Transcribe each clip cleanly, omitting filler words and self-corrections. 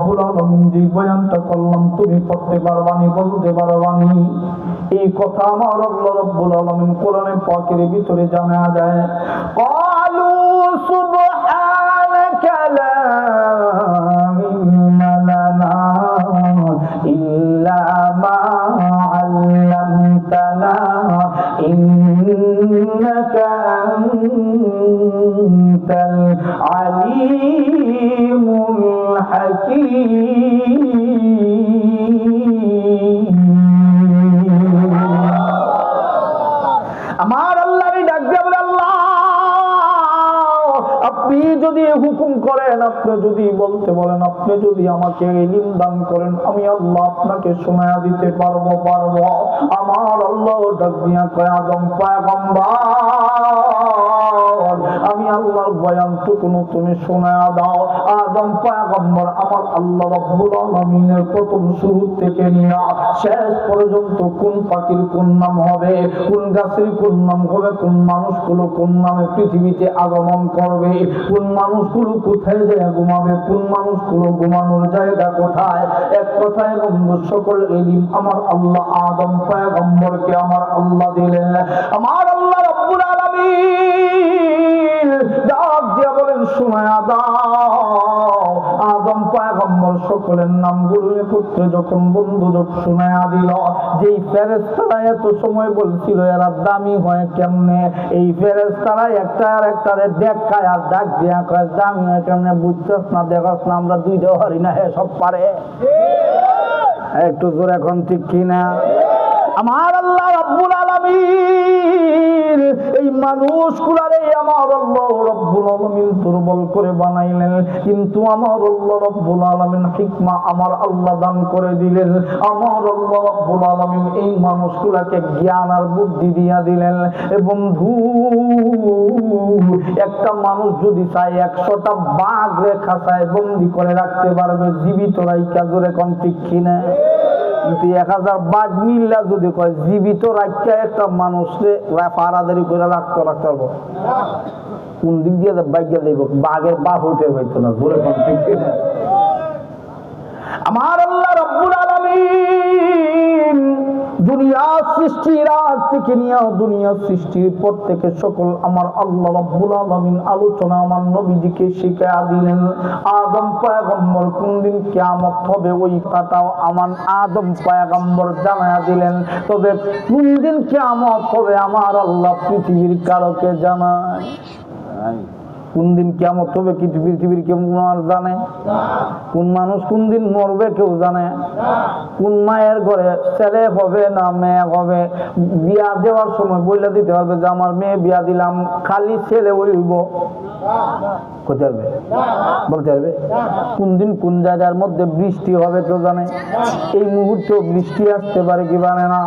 রব্বুল আলামিন যে বয়ানটা করলাম তুমি পড়তে পারবানি, বলতে পারবানি, এই কথা আমার আল্লাহ রব্বুল আলামিন কোরআনে পাকের ভিতরে জানা যায়। ক্বালু সুবহানাকা লা ইলমা লানা ইল্লা মা আল্লামতানা ইন্নাকা আনতাল আলিমুল হাকীম। আমার আল্লাহর ডাক দিয়ে বলে, আল্লাহ আপনি যদি হুকুম করেন, আপনি যদি বলতে বলেন, আপনি যদি আমাকে ইলম দান করেন, আমি আল্লাহ আপনাকে শোনায়া দিতে পারবো। আমার আল্লাহ ডাক দিয়া কয়, আদম পয়গম্বর আমি আল্লাহর বয়ানটুকু তুমি শোনায়া দাও। আদম পয়গম্বর আমার আল্লাহ রাব্বুল আলামিনের প্রথম শুরু থেকে নিয়ে শেষ পর্যন্ত কোন পাখির কোন নাম হবে, কোন গাছের কোন নাম হবে, কোন মানুষগুলো কোন নামে পৃথিবীতে আগমন করবে, কোন মানুষগুলো কোথায় যায় ঘুমাবে, কোন মানুষগুলো ঘুমানোর জায়গা কোথায়, এক কথায় বন্ধু সকল ইলম আমার আল্লাহ আদম পয়গম্বরকে আমার আল্লাহ দিলেন। আমার আল্লাহ রাব্বুল আলামিন ডাক দিয়া বলেন, শোনায়া দাও। আদম পয়গম্বর সকলের নামগুলো পুত্র যখন বন্ধু শোনায়া দিল, যেই ফেরেশতারা এত সময় বলছিল এরা দামি হয় কেমনে, এই ফেরেশতারা একটা আর একটারে দেখায় আর ডাক দিয়া কয়, দামি হয় কেমনে বুঝছস না, দেখাস না, আমরা দুইটা হারি না, হে সব পারে। একটু জোরে এখন ঠিক কিনা? আমার আল্লাহ রাব্বুল আলামিন এই মানুষগুলারে আমার আল্লাহ রাব্বুল আলামিন দুর্বল করে বানাইলেন, কিন্তু আমার আল্লাহ রাব্বুল আলামিন হিকমা আমার আল্লাহ দান করে দিলেন। আমার আল্লাহ রাব্বুল আলামিন এই মানুষগুলাকে জ্ঞান আর বুদ্ধি দিয়া দিলেন। বন্ধু একটা মানুষ যদি চায় 100টা বাঘ রেখা চায় বন্দি করে রাখতে পারবে, জীবিত রাইখা জোরে কোন ঠিক কিনা? কিন্তু 1000 বাঘ মিল্লা যদি কয় জীবিত রাখতে একটা মানুষকে পারাদারি করে রাখতে পারবো, কোন দিক দিয়ে বাইকে যাইব, বাঘের বাঘ উঠে হইতো না, জোরে কোন ঠিক কিনা? আমার আল্লাহ রাব্বুল আলামিন দুনিয়া সৃষ্টির আগ থেকে নিয়ে দুনিয়া সৃষ্টির পর থেকে সকল আমার আল্লাহ রাব্বুল আলামিন আলোচনা আমার নবীজিকে শিখায়া দিলেন। আদম পয়গম্বর কোন দিন কিয়ামত হবে ওই কথাটাও আমার আদম পয়গম্বর জানায়া দিলেন। তবে কোন দিন কিয়ামত হবে আমার আল্লাহ পৃথিবীর কারোকে জানায়। কোন দিন কিয়ামত হবে কি পৃথিবীর কেউ জানে? কোন মানুষ কোন দিন মরবে কেউ জানে? কোন মায়ের ঘরে ছেলে হবে না মেয়ে হবে, বিয়া দেওয়ার সময় বইলা দিতে পারবে যে আমার মেয়ে বিয়া দিলাম, খালি ছেলে হইব? বলতে পারবে? বলতে পারবে? কোন দিন কোন জায়গার মধ্যে বৃষ্টি হবে কেউ জানে? এই মুহূর্তে বৃষ্টি আসতে পারে কি জানে না?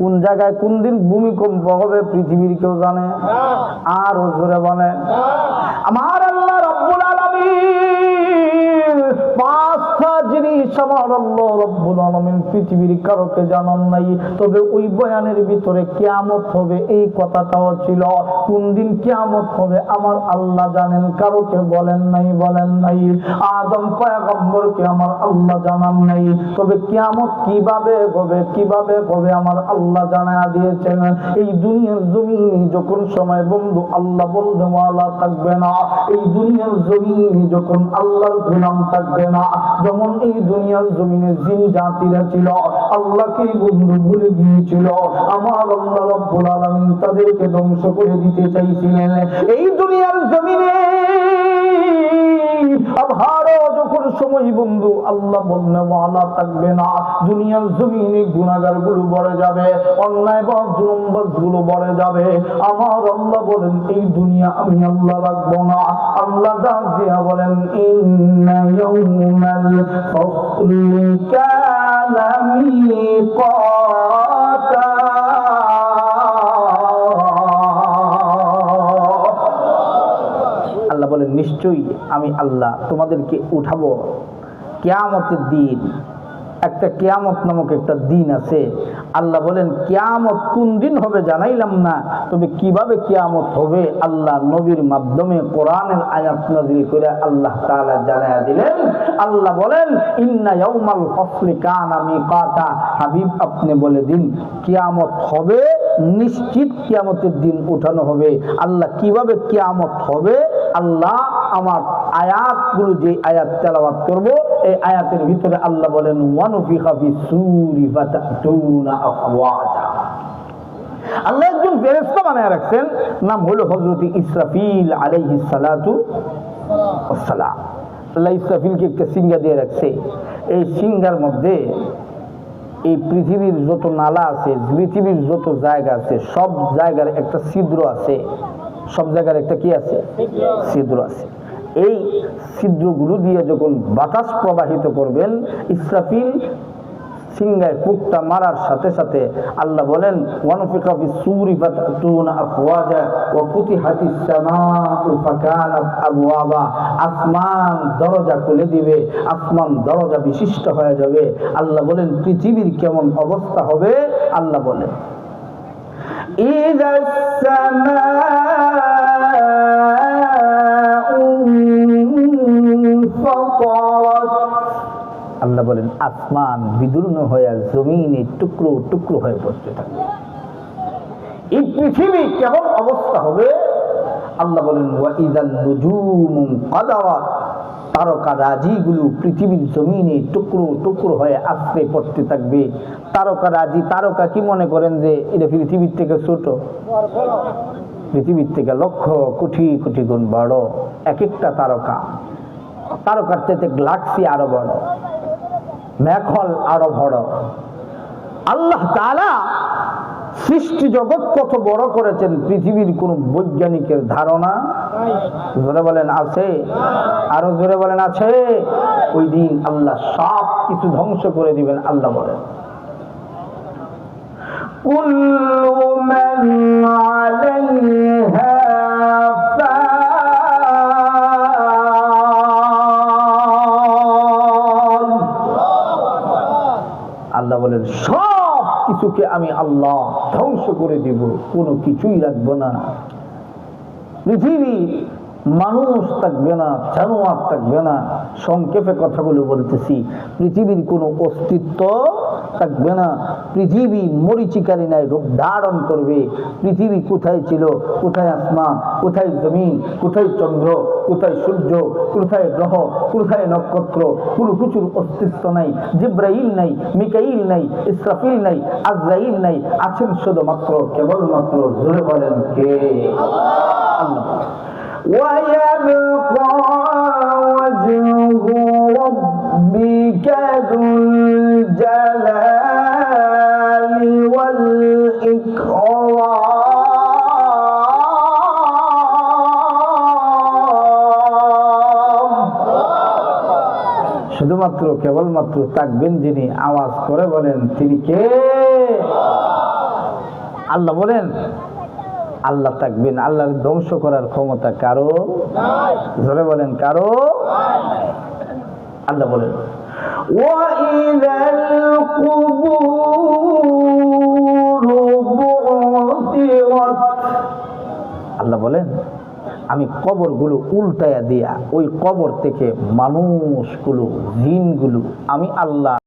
কোন জায়গায় কোন দিন ভূমিকম্প হবে পৃথিবীর কেউ জানে? আর জোরে বলে আমার আল্লাহ রাব্বুল আলামিন 5টা জিনিস আমার আল্লাহ রাব্বুল আলামিন পৃথিবীর কারোকে জানান নাই। তবে ওই বয়ানের ভিতরে কিয়ামত হবে এই কথাটাও ছিল। কোন দিন কিয়ামত হবে আমার আল্লাহ জানেন, কারোকে বলেন নাই। আদম পয়গম্বরকে আমার আল্লাহ জানান নাই। তবে কিয়ামত কিভাবে হবে আমার আল্লাহ জানায়া দিয়েছেন। এই দুনিয়ার জমিনে যখন সময় বন্ধু আল্লাহ বলতে ওয়ালা থাকবে না, এই দুনিয়ার জমিনে যখন আল্লাহর গোলাম থাকবে না, যেমন এই দুনিয়ার জমিনে জিন জাতিরা ছিল আল্লাহকে বন্ধু ভুলে গিয়েছিল, আমার আল্লাহ রাব্বুল আলামিন তাদেরকে ধ্বংস করে দিতে চাইছিলেন। এই দুনিয়ার জমিনে আবারও যখন সময় বন্ধু আল্লাহ বললে ওয়ালা থাকবে না, দুনিয়ার জমিনে গুনাহগার গুলো বড়ে যাবে, অন্যায় বা জুলুমবাজ গুলো বড়ে যাবে। আমার আল্লাহ বলেন এই দুনিয়া আমি আল্লাহ রাখবো না। আল্লাহ ডাক দিয়া বলেন ইন্না ইয়াউমাল ফাসলি কানা মিকাতা। আল্লাহ বলেন নিশ্চয়ই আমি আল্লাহ তোমাদেরকে উঠাবো কিয়ামতের দিন। একটা কিয়ামত নামক একটা দিন আছে, আল্লাহ বলেন কিয়ামত কোন দিন হবে জানাইলাম না, তবে কিভাবে কিয়ামত হবে আল্লাহ নবীর মাধ্যমে কোরআনের আয়াত নাযিল করে আল্লাহ তাআলা জানায়া দিলেন। আল্লাহ বলেন ইন্না ইয়াউমাল ফাসলি কানা মিকাতা, হাবিব আপনি বলে দিন কিয়ামত হবে, নিশ্চিত কিয়ামতের দিন উঠানো হবে। আল্লাহ কিভাবে কিয়ামত হবে, আল্লাহ আমার আয়াতগুলো যে আয়াত তেলাওয়াত করব এই আয়াতের ভিতরে আল্লাহ বলেন ওয়ানুফিখা ফিস-সূরি ফাতাতুনা আফওয়াজা। আল্লাহ একজন ফেরেশতা বানায় রাখছেন, নাম হলো হযরত ইসরাফিল আলাইহিস সালাতু ওয়াস সালাম। আল্লাহ ইসরাফিলকে একটা সিংহা দিয়ে রাখছে। এই সিংহার মধ্যে এই পৃথিবীর যত নালা আছে, পৃথিবীর যত জায়গা আছে, সব জায়গার একটা ছিদ্র আছে, সব জায়গার একটা কি আছে, ছিদ্র আছে। এই ছিদ্রগুলো দিয়ে যখন বাতাস প্রবাহিত করবেন, ইসরাফিল সিংহায় ফুঁকটা মারার সাথে সাথে আল্লাহ বলেন ওয়ানুফিখা ফিস-সূরি ফাতাতুনা আফওয়াজা ওয়া ফুতিহাতিস সামাউ ফাকানাত আবওয়াবা, আসমান দরজা খুলে দিবে, আসমান দরজা বিশিষ্ট হয়ে যাবে। আল্লাহ বলেন পৃথিবীর কেমন অবস্থা হবে, আল্লাহ বলেন ইযাস সামাউ ফাতারাত, আল্লাহ বলেন আসমান বিদীর্ণ হয়ে জমিনে টুকরো টুকরো হয়ে পড়তে থাকবে। এই পৃথিবী কেমন অবস্থা হবে, আল্লাহ বলেন ওয়া ইযান নুজুমু কাদারাত, তারকা রাজিগুলো পৃথিবীর জমিনে টুকরো টুকরো হয়ে আছড়ে পড়তে থাকবে। তারকা রাজি, তারকা কি মনে করেন যে এটা পৃথিবীর থেকে ছোট? পৃথিবীর থেকে লক্ষ কোটি কোটি গুণ বড় এক একটা তারকা। তারকার চাইতে গ্যালাক্সি আরো বড়, মেঘল আরো বড়। আল্লাহ তাআলা সৃষ্টি জগৎ কত বড় করেছেন পৃথিবীর কোন বৈজ্ঞানিকের ধারণা জোরে বলেন আছে? আরো জোরে বলেন আছে? ওই দিন আল্লাহ সব কিছু ধ্বংস করে দিবেন। আল্লাহ বলেন কুল্লু মান আলাইহা ফান, আল্লাহ বলেন সব কিছুকে আমি আল্লাহ ধ্বংস করে দিব, কোনো কিছুই রাখবো না। পৃথিবী মানুষ থাকবে না, জানোয়ার থাকবে না। সংক্ষেপে কথাগুলো বলতেছি, পৃথিবীর কোনো অস্তিত্ব থাকবে না। পৃথিবী মরিচিকারী নাই রূপ ধারণ করবে। পৃথিবী কোথায় ছিল, কোথায় আসমান, কোথায় জমিন, কোথায় চন্দ্র, কোথায় সূর্য, কোথায় গ্রহ, কোথায় নক্ষত্র, কোনো কিছুর অস্তিত্ব নাই। জিব্রাইল নাই, মিকাইল নাই, ইসরাফিল নাই, আজরাইল নাই, আছেন শুধুমাত্র কেবলমাত্র জোরে বলেন কে? আল্লাহ। وَيَبْقَى وَجْهُ رَبِّكَ ذُو الْجَلَالِ وَالْإِكْرَامِ, শুধুমাত্র কেবলমাত্র থাকবেন যিনি, আওয়াজ করে বলেন তিনি কে? আল্লাহ বলেন আল্লাহ থাকবেন। আল্লাহর ধ্বংস করার ক্ষমতা কারো নাই। জোরে বলেন কারো নাই। আল্লাহ বলেন ওয়াইযাল কুবুরু বু'থিরাত, আল্লাহ বলেন আমি কবরগুলো উল্টায়া দিয়া ওই কবর থেকে মানুষগুলো, জিনগুলো আমি আল্লাহ